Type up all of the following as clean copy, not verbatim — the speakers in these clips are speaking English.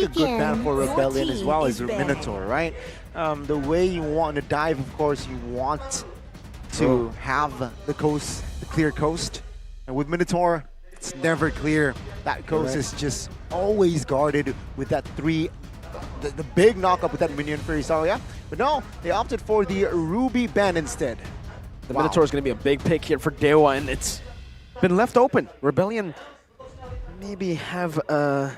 think a good man for Rebellion as well is Minotaur, right? The way you want to dive, of course, you want to have the clear coast. And with Minotaur, it's never clear. That coast is just always guarded with that the big knockup with that minion Fury Saria. But no, they opted for the Ruby ban instead. The Minotaur is going to be a big pick here for Dewa, and it's been left open. Rebellion maybe have a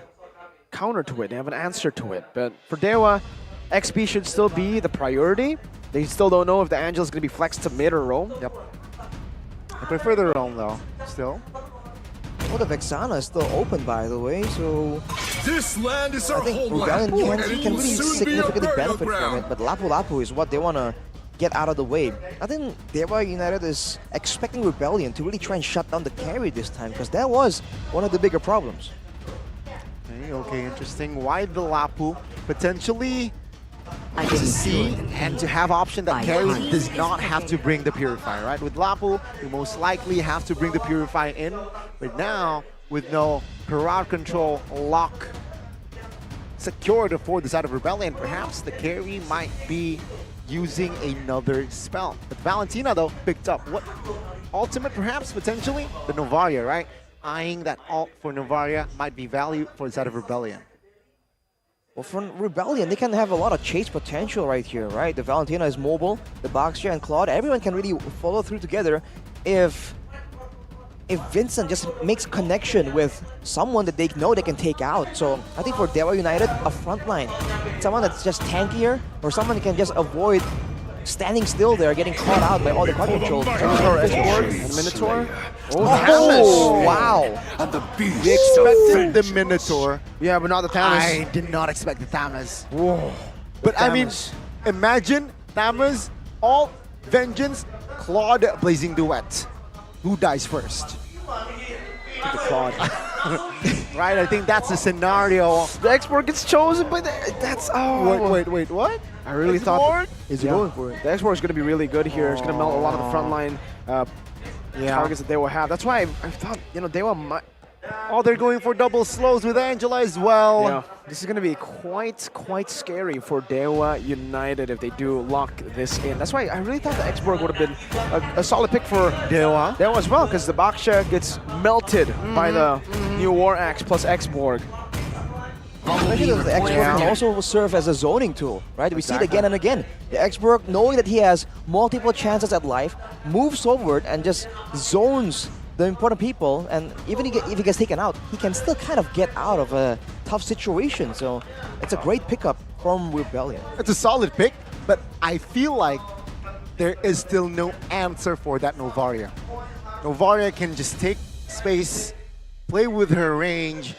counter to it. They have an answer to it. But for Dewa, XP should still be the priority. They still don't know if the Angel is going to be flexed to mid or roam. Yep. I prefer the roam though, still. Well, the Vexana is still open, by the way, so this land is our I think homeland, Rebellion can really significantly benefit from it, but Lapu Lapu is what they want to get out of the way. I think Dewa United is expecting Rebellion to really try and shut down the carry this time, because that was one of the bigger problems. Okay, interesting. Why the Lapu? Potentially to see and to have option that carry does not have to bring the Purifier, right? With Lapu, you most likely have to bring the Purifier in, but now with no crowd control lock secured for the side of Rebellion, perhaps the carry might be using another spell. But Valentina though picked up what ultimate perhaps potentially the Novaria, right? Eyeing that ult for Novaria might be value for the side of Rebellion. Well, for Rebellion, they can have a lot of chase potential right here, right? The Valentina is mobile, the Boxer and Claude, everyone can really follow through together if Vincent just makes connection with someone that they know they can take out. So I think for Dewa United, a frontline, someone that's just tankier, or someone that can just avoid standing still there, getting caught out by all the crowd control. And Minotaur. Oh, wow. And the beast We expected the Minotaur. Yeah, but not the Thamus. I did not expect the Thamus. Whoa. But I mean, imagine Thamus, all vengeance, Claude blazing duet. Who dies first? The Claude. Right, I think that's the scenario. The export gets chosen, but that's Wait, what? I really thought Is going for it. the export is going to be really good here. It's going to melt a lot of the frontline targets that they will have. That's why I thought, you know, they might. Oh, they're going for double slows with Angela as well. Yeah, this is going to be quite scary for Dewa United if they do lock this in. That's why I really thought the X-Borg would have been a solid pick for Dewa as well, because the Baksha gets melted by the new War Axe plus X-Borg. Especially that the X-Borg can also serve as a zoning tool, right? We see it again and again. The X-Borg, knowing that he has multiple chances at life, moves forward and just zones the important people, and even if he gets taken out, he can still kind of get out of a tough situation. So it's a great pickup from Rebellion. It's a solid pick, but I feel like there is still no answer for that Novaria. Novaria can just take space, play with her range,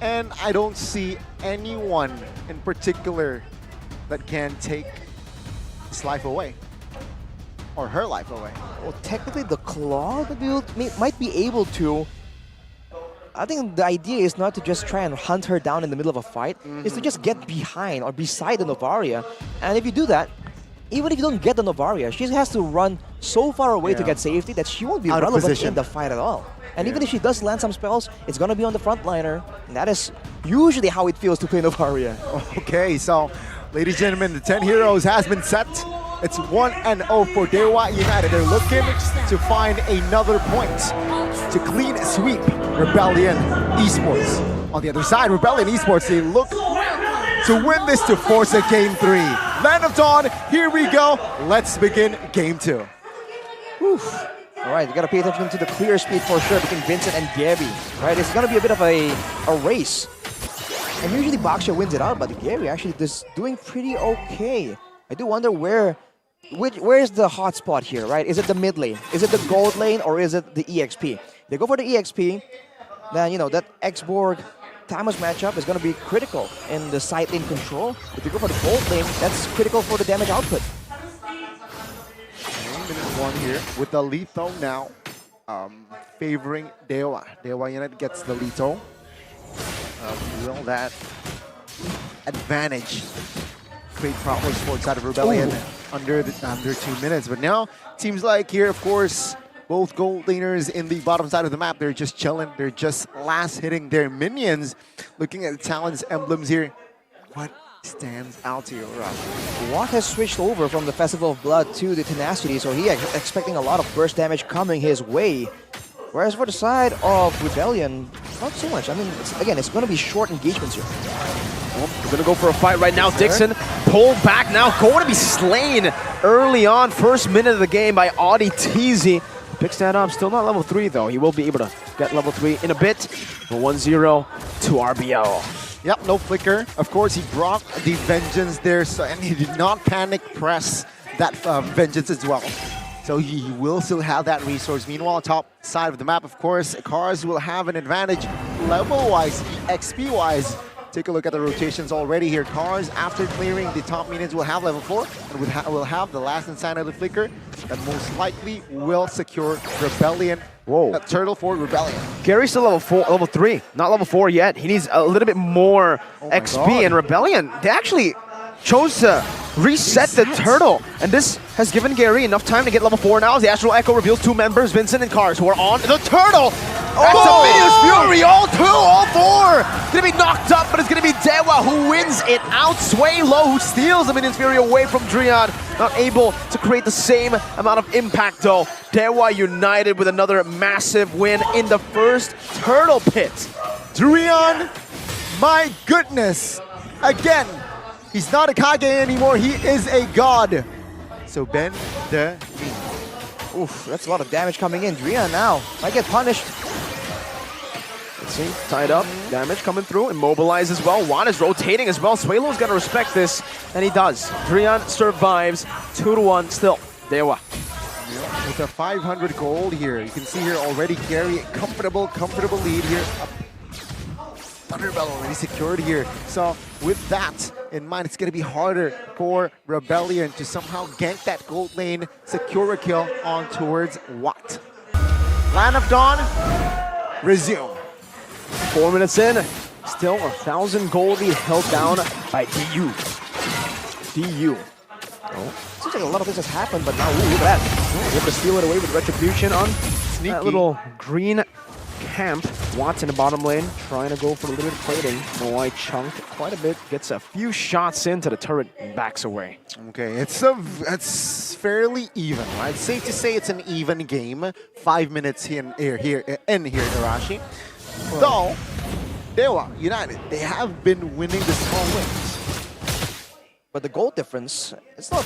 and I don't see anyone in particular that can take his life away. Or her life away. Well, technically the Claw might be able to. I think the idea is not to just try and hunt her down in the middle of a fight, is to just get behind or beside the Novaria. And if you do that, even if you don't get the Novaria, she has to run so far away to get safety that she won't be relevant in the fight at all. And even if she does land some spells, it's going to be on the frontliner. And that is usually how it feels to play Novaria. Okay, so ladies and gentlemen, the 10 heroes has been set. It's 1-0 for Dewa United. They're looking to find another point to clean sweep Rebellion Esports. On the other side, Rebellion Esports, they look to win this to force a Game 3. Land of Dawn, here we go. Let's begin Game 2. Oof. All right, you got to pay attention to the clear speed for sure between Vincent and Gabby. Right, it's going to be a bit of a race. And usually Baksha wins it out, but Gabby actually is doing pretty okay. I do wonder where is the hot spot here, right? Is it the mid lane? Is it the gold lane, or is it the EXP? If they go for the EXP, then, you know, that X-Borg Thamus matchup is going to be critical in the side lane control. If they go for the gold lane, that's critical for the damage output. Minute 1 here with the lethal now favoring Dewa. Dewa United gets the lethal. Will that advantage create problems for the side of Rebellion under 2 minutes? But now, seems like here, of course, Both gold laners in the bottom side of the map, they're just chilling. They're just last hitting their minions. Looking at the talents emblems here, what stands out to you, Rob? Watt has switched over from the Festival of Blood to the Tenacity, so he is expecting a lot of burst damage coming his way. Whereas for the side of Rebellion, not so much. I mean, it's going to be short engagements here. Well, we're going to go for a fight right now. Dixon pulled back now, going to be slain early on. First minute of the game by Audi TZ. Picks that up. Still not level 3, though. He will be able to get level 3 in a bit. 1-0 to RBL. Yep, no flicker. Of course, he brought the Vengeance there, so, and he did not panic press that Vengeance as well. So he will still have that resource. Meanwhile, top side of the map, of course, Cars will have an advantage level-wise, XP-wise. Take a look at the rotations already here. Cars, after clearing the top minions, will have level 4 and will have the last Insanity Flicker that most likely will secure Rebellion. Whoa. Turtle for Rebellion. Gary's still level 3, not level 4 yet. He needs a little bit more XP, God. and Rebellion, they actually chose to reset the turtle, and this has given Gary enough time to get level 4 now as the Astral Echo reveals 2 members, Vincent and Cars, who are on the turtle. That's a Minions Fury, all 2, all 4. Gonna be knocked up, but it's gonna be Dewa who wins it out. Sway Low who steals the Minions Fury away from Drian, not able to create the same amount of impact though. Dewa united with another massive win in the first turtle pit. Drian, my goodness, again. He's not a Kage anymore, he is a god. So Ben the Oof, that's a lot of damage coming in. Drian now might get punished. Let's see, tied up, damage coming through, immobilized as well. Juan is rotating as well. Suelo's got to respect this, and he does. Drian survives, 2-1 still. Dewa. with a 500 gold here. You can see here already Gary, comfortable lead here. Thunderbell already secured here. So with that in mind, it's going to be harder for Rebellion to somehow gank that gold lane, secure a kill on towards Watt. Land of Dawn, resume. 4 minutes in, still 1,000 gold lead held down by DU. Seems like a lot of this has happened, but now, ooh, look at that. Able to steal it away with Retribution on Sneaky. that little green camp. Watts in the bottom lane, trying to go for a little bit of plating. Moai chunked quite a bit, gets a few shots into the turret and backs away. Okay, it's fairly even, right? Safe to say it's an even game. 5 minutes here, Arashi. Though, Dewa United, they have been winning the small wins. But the goal difference, it's not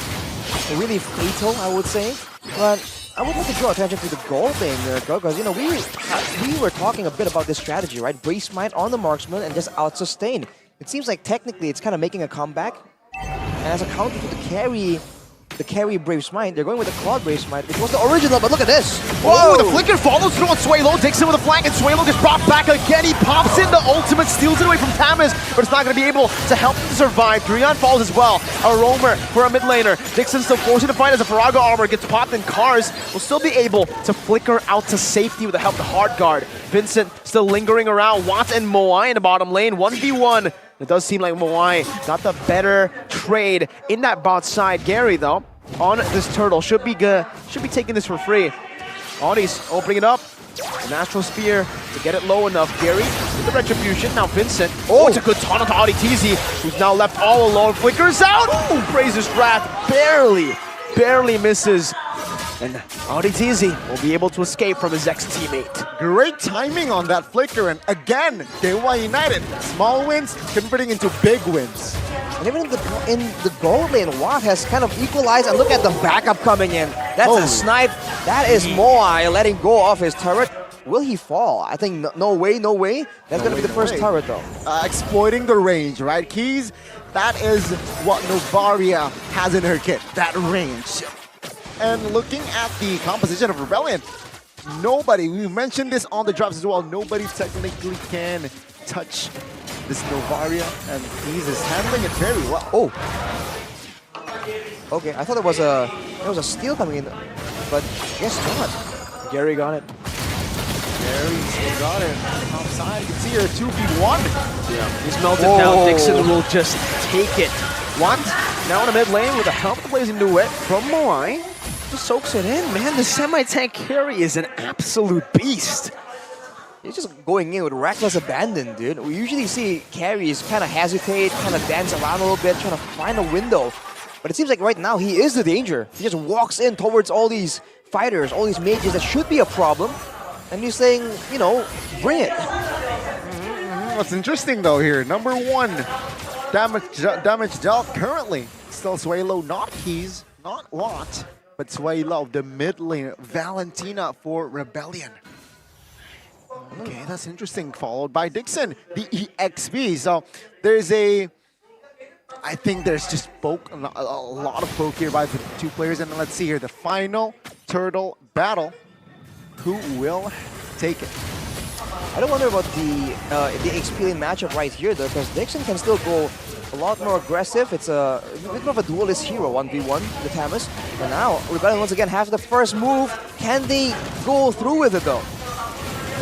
really fatal, I would say. But I would like to draw attention to the goal thing there, because, you know, we were talking a bit about this strategy, right? Brace Mind on the marksman and just out-sustain. It seems like technically it's kind of making a comeback. And as a counter to the carry Brave's Mind, they're going with the Claude Brave's Mind, which was the original, but look at this. Whoa, the flicker follows through on Suelo, Dixon with a flank, and Suelo gets brought back again. He pops in the ultimate, steals it away from Tamis, but it's not going to be able to help him survive. Drian falls as well. A roamer for a mid laner. Dixon still forcing to fight as a Faraga armor gets popped, and Cars will still be able to flicker out to safety with the help of the hard guard. Vincent still lingering around. Watts and Moai in the bottom lane, 1v1. It does seem like Moai got the better trade in that bot side. Gary, though, on this turtle, should be taking this for free. Audis opening it up. An Astral Spear to get it low enough. Gary with the Retribution. Now Vincent. Oh, it's a good taunt onto Audi TZ, who's now left all alone. Flickers out. Oh, Brazer's Wrath barely misses. And Audi TZ will be able to escape from his ex-teammate. Great timing on that flicker, and again, Dewa United, small wins converting into big wins. And even in the gold lane, Watt has kind of equalized, and look at the backup coming in. That's a snipe. That is Moai letting go of his turret. Will he fall? I think no way. That's going to be the first turret, though. Exploiting the range, right, Keys? That is what Novaria has in her kit, that range. And looking at the composition of Rebellion, nobody, we mentioned this on the drops as well, nobody technically can touch this Novaria, and Keys is handling it very well. Oh. Okay, I thought there was a steal coming in, but guess not. Gary got it. Gary still got it. Outside, you can see here 2v1. Yeah, he's melted down. Dixon will just take it. Watt now in the mid lane with a help of the Blazing Duet from Moai. just soaks it in, man. The semi-tank carry is an absolute beast. He's just going in with reckless abandon, dude. We usually see carries kind of hesitate, kind of dance around a little bit, trying to find a window. But it seems like right now he is the danger. He just walks in towards all these fighters, all these mages that should be a problem. And he's saying, you know, bring it. What's interesting though here, number 1 damage dealt currently. Still Suelo, not Keys, not Lot, but Suelo, the mid lane, Valentina for Rebellion. Okay, that's interesting. Followed by Dixon, the EXP. So there's I think there's just a lot of poke here by the 2 players. And let's see here, the final turtle battle. Who will take it? I don't wonder about the XP lane matchup right here though, because Dixon can still go a lot more aggressive. It's a bit more of a duelist hero, 1v1, the Tamus. But now, Rebellion once again have the first move. Can they go through with it though?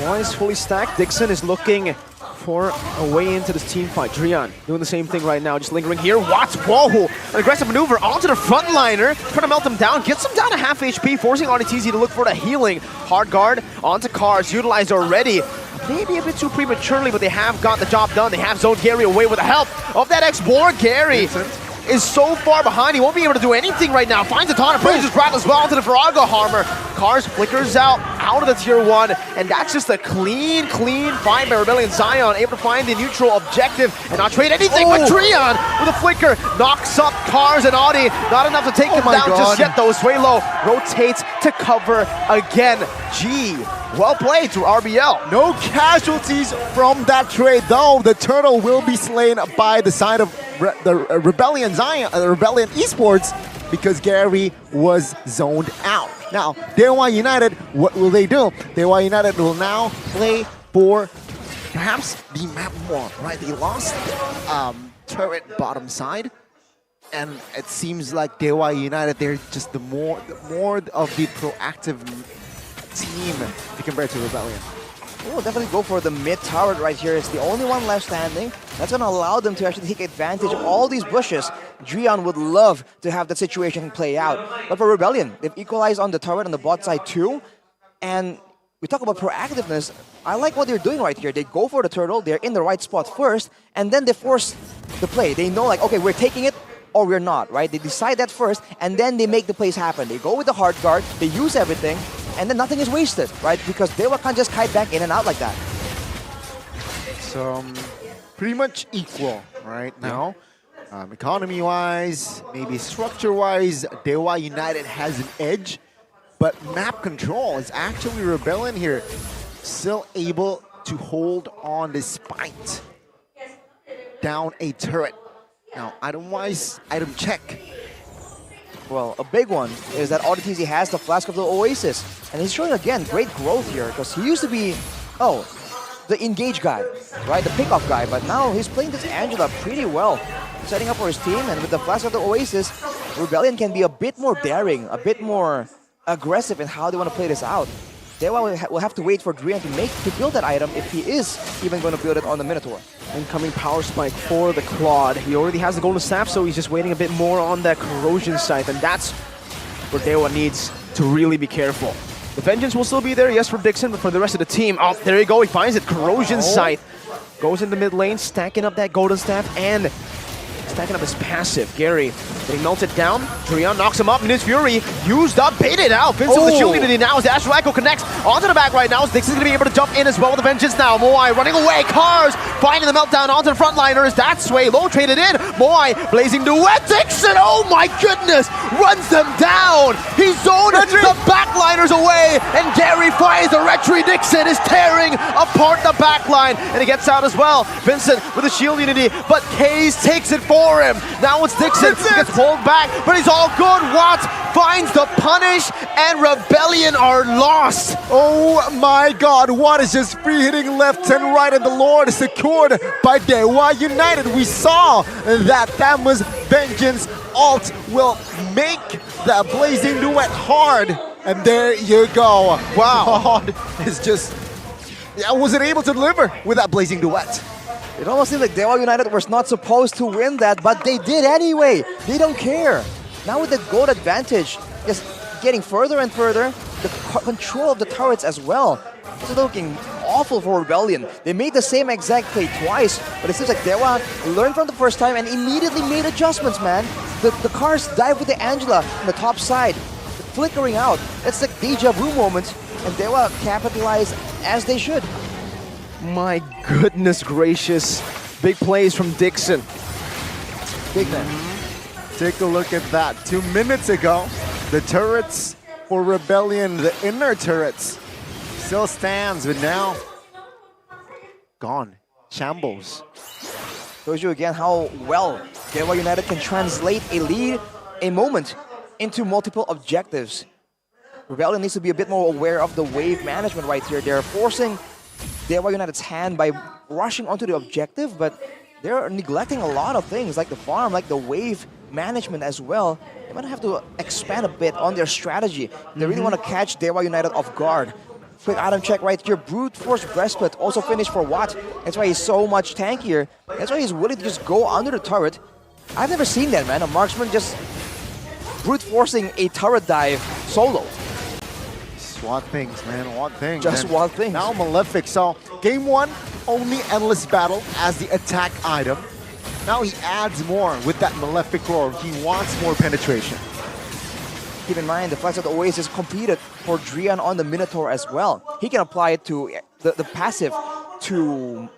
Boys fully stacked. Dixon is looking for a way into this team fight. Drian doing the same thing right now, just lingering here. Watts, whoa! An aggressive maneuver onto the frontliner, trying to melt him down, gets him down to half HP, forcing RDTZ to look for the healing. Hard guard onto Cars, utilized already. Maybe a bit too prematurely, but they have got the job done. They have zoned Gary away with the help of that X-Borg. Gary is so far behind, he won't be able to do anything right now. Finds a ton of brings his grab as well into the Farago Harmer. Cars flickers out of the tier 1, and that's just a clean fight by Rebellion. Zion able to find the neutral objective and not trade anything, but Trion with a flicker knocks up Cars and Audi. Not enough to take him down just yet though. Suelo rotates to cover again. Gee, well played to RBL. No casualties from that trade though. The turtle will be slain by the side of the Rebellion Zion, Rebellion Esports, because Gary was zoned out. Now, Dewa United, what will they do? Dewa United will now play for perhaps the map more, right? They lost turret bottom side, and it seems like Dewa United, they're just the more of the proactive team compared to Rebellion. We'll definitely go for the mid turret right here. It's the only one left standing. That's going to allow them to actually take advantage of all these bushes. Drian would love to have that situation play out. But for Rebellion, they've equalized on the turret on the bot side too. And we talk about proactiveness. I like what they're doing right here. They go for the turtle. They're in the right spot first. And then they force the play. They know like, okay, we're taking it or we're not, right? They decide that first and then they make the plays happen. They go with the hard guard. They use everything. And then nothing is wasted, right? Because Dewa can't just kite back in and out like that. So, pretty much equal right now. Economy-wise, maybe structure-wise, Dewa United has an edge. But map control is actually Rebellion here. Still able to hold on despite down a turret. Now, item-wise, item check. Well, a big one is that RDTZ has the Flask of the Oasis. And he's showing, again, great growth here. Because he used to be, the engage guy, right? The pickoff guy. But now he's playing this Angela pretty well. Setting up for his team. And with the Flask of the Oasis, Rebellion can be a bit more daring, a bit more aggressive in how they want to play this out. Dewa will have to wait for Drian to build that item if he is even going to build it on the Minotaur. Incoming power spike for the Claude. He already has the golden staff, so he's just waiting a bit more on that corrosion scythe, and that's where Dewa needs to really be careful. The vengeance will still be there, yes, for Dixon, but for the rest of the team, there you go, he finds it. Corrosion scythe goes in the mid lane, stacking up that golden staff and stacking up his passive. Gary getting melted down. Drian knocks him up. Minus Fury used up, baited out. Vincent with the shield unity now as the Astral Echo connects onto the back right now. Dixon's going to be able to jump in as well with the Vengeance now. Moai running away. Cars finding the meltdown onto the frontliners. That's Sway low traded in. Moai blazing duet. Dixon, oh my goodness, runs them down. He zoned the backliners away, and Gary finds the Retry. Dixon is tearing apart the backline, and he gets out as well. Vincent with the shield unity, but Kaze takes it for him. Now it's Dixon, gets pulled back, but he's all good. Watts finds the punish, and Rebellion are lost. Oh my god, Watt is just free hitting left and right, and the Lord is secured by Dewa United. We saw that Thamus Vengeance ult will make that blazing duet hard, and there you go. Wow, it's just, I wasn't able to deliver with that blazing duet. It almost seems like Dewa United was not supposed to win that, but they did anyway. They don't care. Now with the gold advantage, yes, getting further and further. The control of the turrets as well. It's looking awful for Rebellion. They made the same exact play twice, but it seems like Dewa learned from the first time and immediately made adjustments, man. The cars dive with the Angela on the top side, flickering out. It's like deja vu moment, and Dewa capitalized as they should. My goodness gracious. Big plays from Dixon. Big man. Take a look at that. 2 minutes ago, the turrets for Rebellion, the inner turrets, still stands, but now gone. Shambles. Shows you again how well Dewa United can translate a lead, a moment, into multiple objectives. Rebellion needs to be a bit more aware of the wave management right here. They're forcing Dewa United's hand by rushing onto the objective, but they're neglecting a lot of things like the farm, like the wave management as well. They might have to expand a bit on their strategy. They really want to catch Dewa United off guard. Quick item check right here. Brute Force Breastplate also finished for Watt. That's why he's so much tankier. That's why he's willing to just go under the turret. I've never seen that, man. A marksman just brute forcing a turret dive solo. What things, man, what things. Just and what things. Now Malefic, so game 1, only Endless Battle as the attack item. Now he adds more with that Malefic Roar. He wants more penetration. Keep in mind, the Flex of the Oasis competed for Drian on the Minotaur as well. He can apply it to the passive to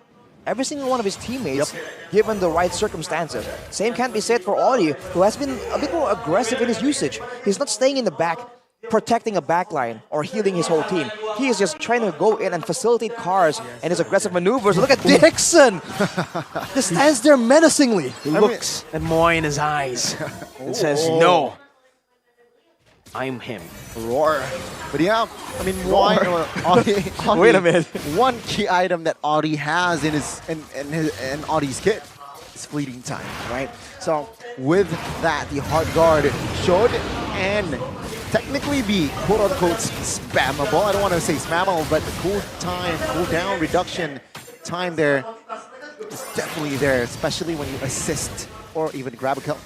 every single one of his teammates, given the right circumstances. Same can't be said for Audi, who has been a bit more aggressive in his usage. He's not staying in the back, protecting a backline or healing his whole team. He is just trying to go in and facilitate cars and his aggressive maneuvers. Look at Dixon! Just stands there menacingly. He looks at Moy in his eyes and says, no, I'm him. Roar. But yeah, I mean, why? Audi, Wait a minute. One key item that Audi has in his in Audi's kit is fleeting time, right? So with that, the hard guard should and technically be quote-unquote spammable. I don't want to say spammable, but the cooldown reduction time there is definitely there, especially when you assist or even grab a kill.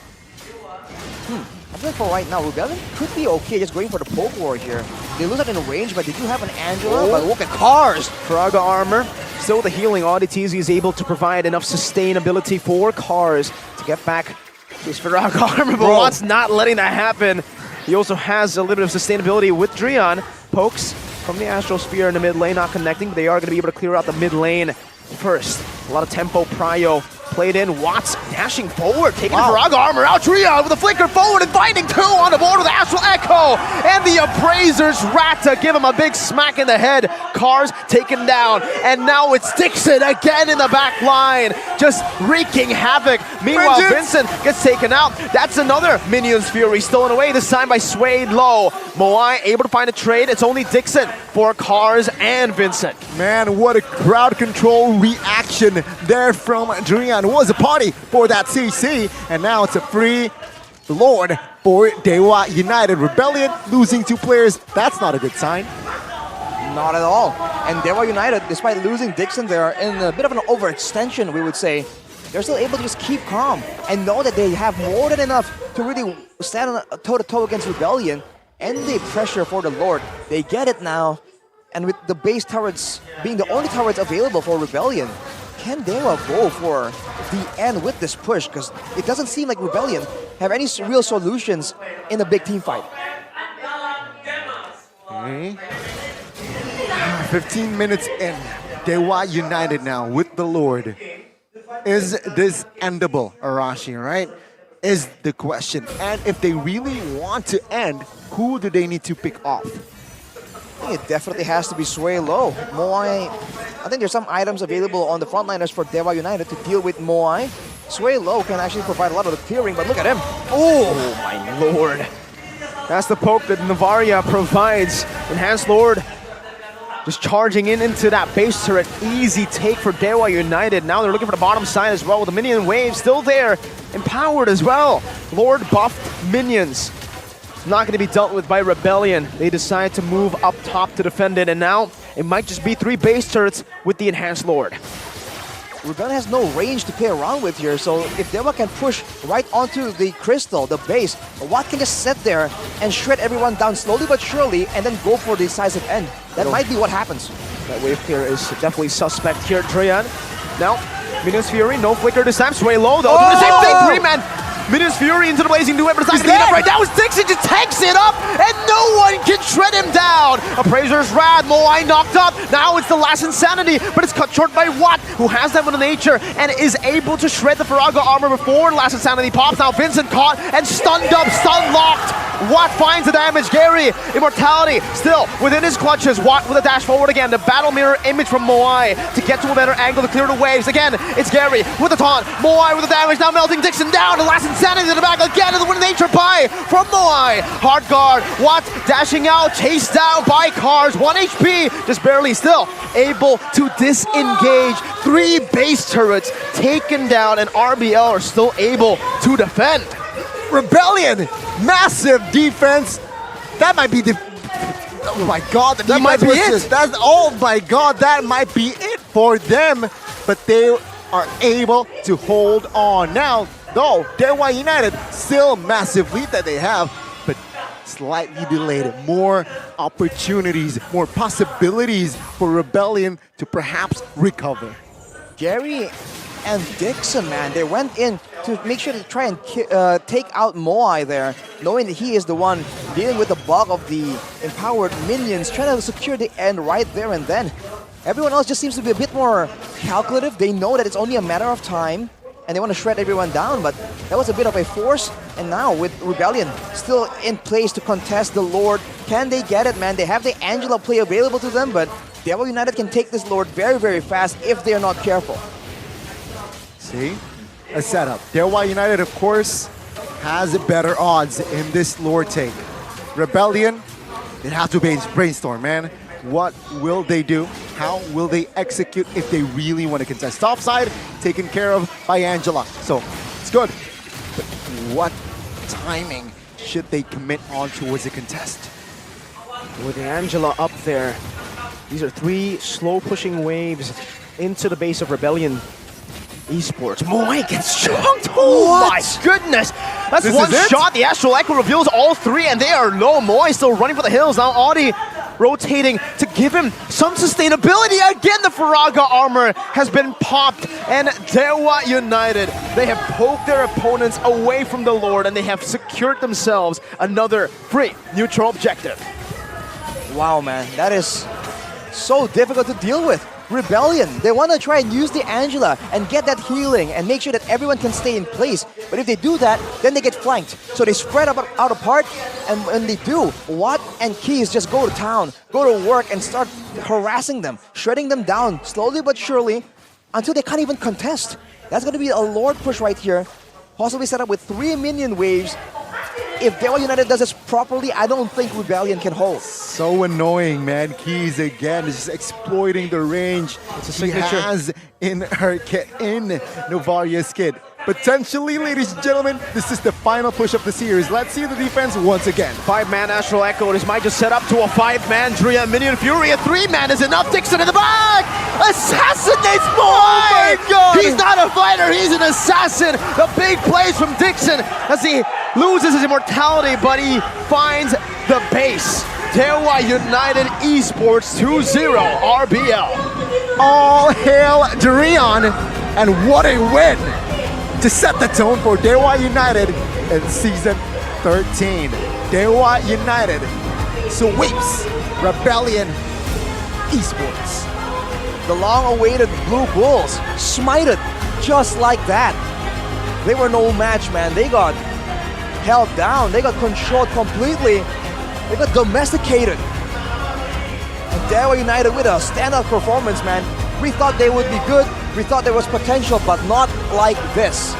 I feel like for right now, Rebellion could be okay just going for the poke war here. They lose it in range, but they do have an Angela. But look at cars! Faraga armor. Still the healing. Audi TZ is able to provide enough sustainability for cars to get back his Faraga armor, but Watt's not letting that happen. He also has a little bit of sustainability with Drian. Pokes from the Astral Sphere in the mid lane, not connecting, but they are going to be able to clear out the mid lane first. A lot of tempo, prio played in. Watts dashing forward, taking the Faraga armor out. Drian with a flicker forward and finding 2 on the board with the Astral Echo. And the Appraisers Rata give him a big smack in the head. Cars taken down. And now it's Dixon again in the back line, just wreaking havoc. Meanwhile, Vincent gets taken out. That's another Minions Fury stolen away, this time by Suede Low. Moai able to find a trade. It's only Dixon for Cars and Vincent. Man, what a crowd control reaction there from Drian. It was a party for that CC, and now it's a free Lord for Dewa United. Rebellion losing 2 players, that's not a good sign. Not at all. And Dewa United, despite losing Dixon, they are in a bit of an overextension, we would say. They're still able to just keep calm and know that they have more than enough to really stand on a toe-to-toe against Rebellion. And the pressure for the Lord, they get it now. And with the base turrets being the only turrets available for Rebellion, can Dewa go for the end with this push? Because it doesn't seem like Rebellion have any real solutions in a big team fight. Okay. 15 minutes in, Dewa United now with the Lord. Is this endable, Arashi, right? Is the question. And if they really want to end, who do they need to pick off? I think it definitely has to be Sway Low. Moai, I think there's some items available on the frontliners for Dewa United to deal with Moai. Sway Low can actually provide a lot of the clearing, but look at him. Oh my lord. That's the poke that Navaria provides. Enhanced Lord just charging into that base turret. Easy take for Dewa United. Now they're looking for the bottom side as well with the minion wave still there. Empowered as well. Lord buffed minions. Not going to be dealt with by Rebellion. They decide to move up top to defend it, and now it might just be 3 base turrets with the Enhanced Lord. Rebellion has no range to play around with here, so if Dewa can push right onto the crystal, the base, Watt can just sit there and shred everyone down slowly but surely and then go for the decisive end. That might be what happens. That wave clear is definitely suspect here, Drian. Now, Minions Fury, no flicker this time. Sway low, though. Doing the same thing. 3-man. Minions Fury into the blazing duet, but it's not going to get up right now. It's Dixon just takes it up, and no one can shred him down. Appraiser's rad. Moai knocked up. Now it's the last Insanity, but it's cut short by Watt, who has that with nature and is able to shred the Faraga armor before last Insanity pops. Now Vincent caught and stunned up, stun locked. Watt finds the damage. Gary, Immortality still within his clutches. Watt with a dash forward again. The battle mirror image from Moai to get to a better angle to clear the waves. Again, it's Gary with the taunt. Moai with the damage. Now melting Dixon down. The last Insanity in the back again. And the win nature buy from Moai. Hard guard. Watt dashing out. Chased down by cars. 1 HP. Just barely still able to disengage. 3 base turrets taken down. And RBL are still able to defend. Rebellion, massive defense. That might be the. Oh my God, that might be it. That's oh my God, that might be it for them. But they are able to hold on now. Though Dewa United still massive lead that they have, but slightly delayed. More opportunities, more possibilities for Rebellion to perhaps recover. Gary and Dixon, man, they went in to make sure to try and take out Moai there, knowing that he is the one dealing with the bulk of the empowered minions, trying to secure the end right there and then. Everyone else just seems to be a bit more calculative. They know that it's only a matter of time, and they want to shred everyone down, but that was a bit of a force. And now with Rebellion still in place to contest the Lord, can they get it, man? They have the Angela play available to them, but Dewa United can take this Lord very, very fast if they're not careful. See? A setup. Dewa United, of course, has better odds in this Lord take. Rebellion, they have to brainstorm, man. What will they do? How will they execute if they really want to contest? Topside, taken care of by Angela. So, it's good. But what timing should they commit on towards the contest? With Angela up there, these are 3 slow-pushing waves into the base of Rebellion Esports. Moai gets chunked! Oh my goodness! That's This one is it? shot. The Astral Echo reveals all 3, and they are low. Moai still running for the hills. Now Audi rotating to give him some sustainability. Again, the Faraga armor has been popped, and Dewa United, they have poked their opponents away from the Lord, and they have secured themselves another free neutral objective. Wow, man, that is so difficult to deal with. Rebellion, they want to try and use the Angela and get that healing and make sure that everyone can stay in place. But if they do that, then they get flanked. So they spread out apart, and when they do, Watt and Keys just go to town, go to work and start harassing them, shredding them down slowly but surely until they can't even contest. That's going to be a Lord push right here, possibly set up with 3 minion waves. If Dewa United does this properly, I don't think Rebellion can hold. So annoying, man. Keys again is just exploiting the range It's a he signature. has in her kit, in Novaria's kit. Potentially, ladies and gentlemen, this is the final push of the series. Let's see the defense once again. 5-man Astral Echo. This might just set up to a 5-man Drea Minion Fury. A 3-man is enough. Dixon in the back! Assassinates Moai! Oh my God! He's not a fighter, he's an assassin! The big plays from Dixon as he loses his immortality, but he finds the base. Dewa United Esports 2-0 RBL. All hail Durian, and what a win to set the tone for Dewa United in Season 13. Dewa United sweeps Rebellion Esports. The long-awaited Blue Bulls smited just like that. They were no match, man. They got held down. They got controlled completely. They got domesticated. And Dewa United with a standout performance, man. We thought they would be good. We thought there was potential, but not like this.